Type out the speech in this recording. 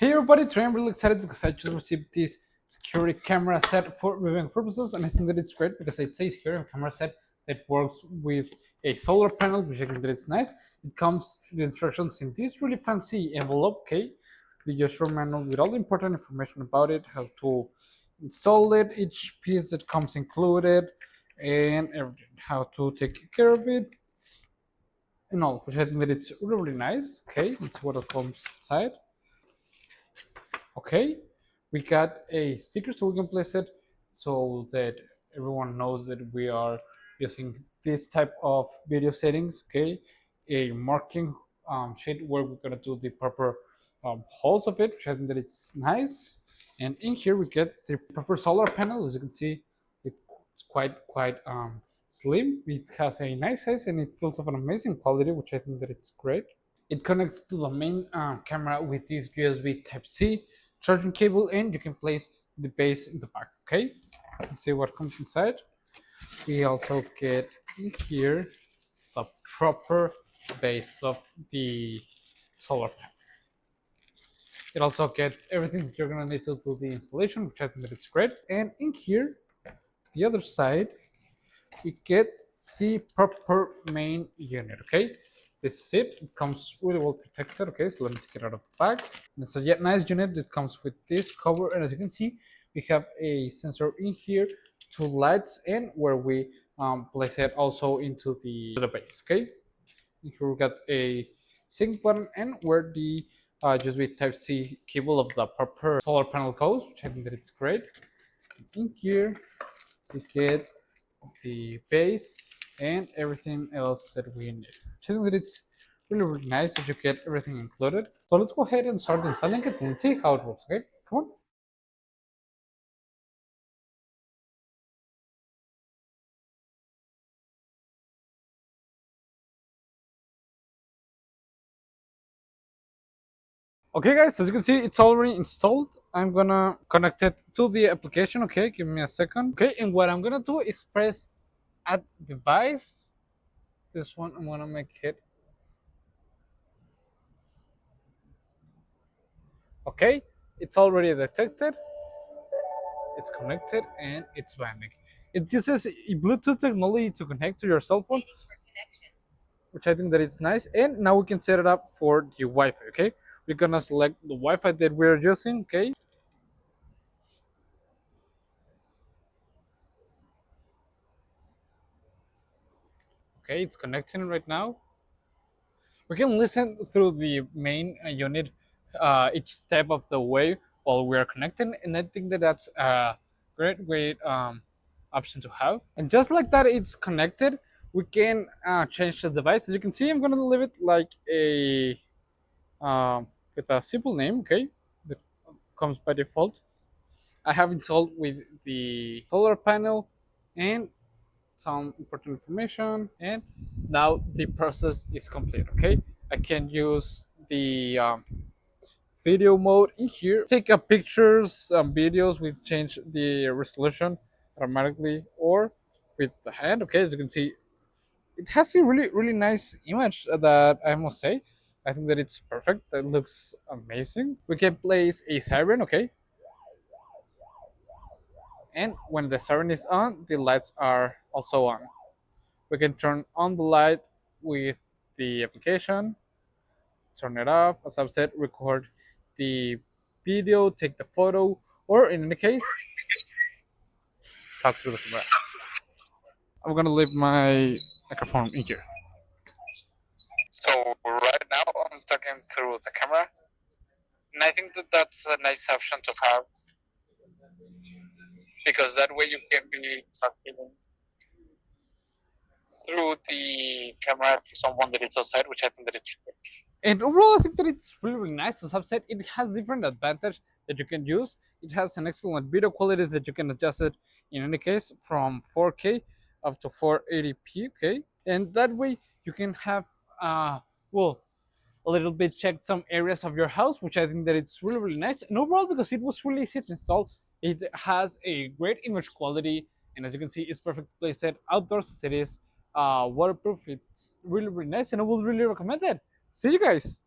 Hey everybody, today I'm really excited because I just received this security camera set for reviewing purposes, and I think that it's great because it says here a camera set that works with a solar panel, which I think that it's nice. It comes with instructions in this really fancy envelope, okay? The user manual with all the important information about it, how to install it, each piece that comes included, and everything, how to take care of it, and all, which I think that it's really, really nice. Okay, it's what it comes inside. Okay, we got a sticker so we can place it so that everyone knows that we are using this type of video settings. Okay, a marking sheet where we're gonna do the proper holes of it, which I think that it's nice. And in here we get the proper solar panel. As you can see, it's quite slim. It has a nice size and it feels of an amazing quality, which I think that it's great. It connects to the main camera with this USB Type-C charging cable, and you can place the base in the back. Okay, let's see what comes inside. We also get in here the proper base of the solar panel. It also gets everything that you're gonna need to do the installation, which I think that it's great. And in here, the other side, we get the proper main unit. Okay, this is it. It comes really well protected. Okay, so let me take it out of the bag. And it's a yet nice unit that comes with this cover, and as you can see, we have a sensor in here, two lights, and where we place it also into the base. Okay, here we got a sync button and where the USB Type-C cable of the proper solar panel goes, which I think that it's great. In here, we get the base and everything else that we need. I think that it's really nice that you get everything included. So let's go ahead and start installing it and see how it works. Okay, come on. Okay guys, as you can see, it's already installed. I'm gonna connect it to the application. Okay, give me a second. Okay, and what I'm gonna do is press add device. This one I'm gonna make it. Okay, it's already detected, it's connected, and it's banding. It uses Bluetooth technology to connect to your cell phone, which I think that it's nice. And now we can set it up for the Wi-Fi. Okay, we're gonna select the Wi-Fi that we're using. Okay, okay, it's connecting right now. We can listen through the main unit each step of the way while we are connecting, and I think that that's a great option to have. And just like that, it's connected. We can change the device. As you can see, I'm gonna leave it like a with a simple name. Okay, that comes by default. I have installed with the solar panel and some important information, and now the process is complete. Okay, I can use the video mode in here, take a pictures, videos. We change the resolution automatically or with the hand. Okay, as you can see, it has a really nice image that I must say. I think that it's perfect. That looks amazing. We can place a siren. Okay, and when the siren is on, the lights are also on. We can turn on the light with the application, turn it off, as I've said, record the video, take the photo, or in any case, talk through the camera. I'm gonna leave my microphone in here. So right now I'm talking through the camera, and I think that that's a nice option to have because that way you can be talking through the camera to someone that is outside, which I think that it's good. And overall, I think that it's really nice. As I've said, it has different advantages that you can use. It has an excellent video quality that you can adjust it in any case from 4K up to 480p. Okay, and that way you can have well, a little bit check some areas of your house, which I think that it's really nice. And overall, because it was really easy to install, it has a great image quality, and as you can see, it's perfectly placed outdoors as it is waterproof. It's really nice, and I would really recommend it. See you guys.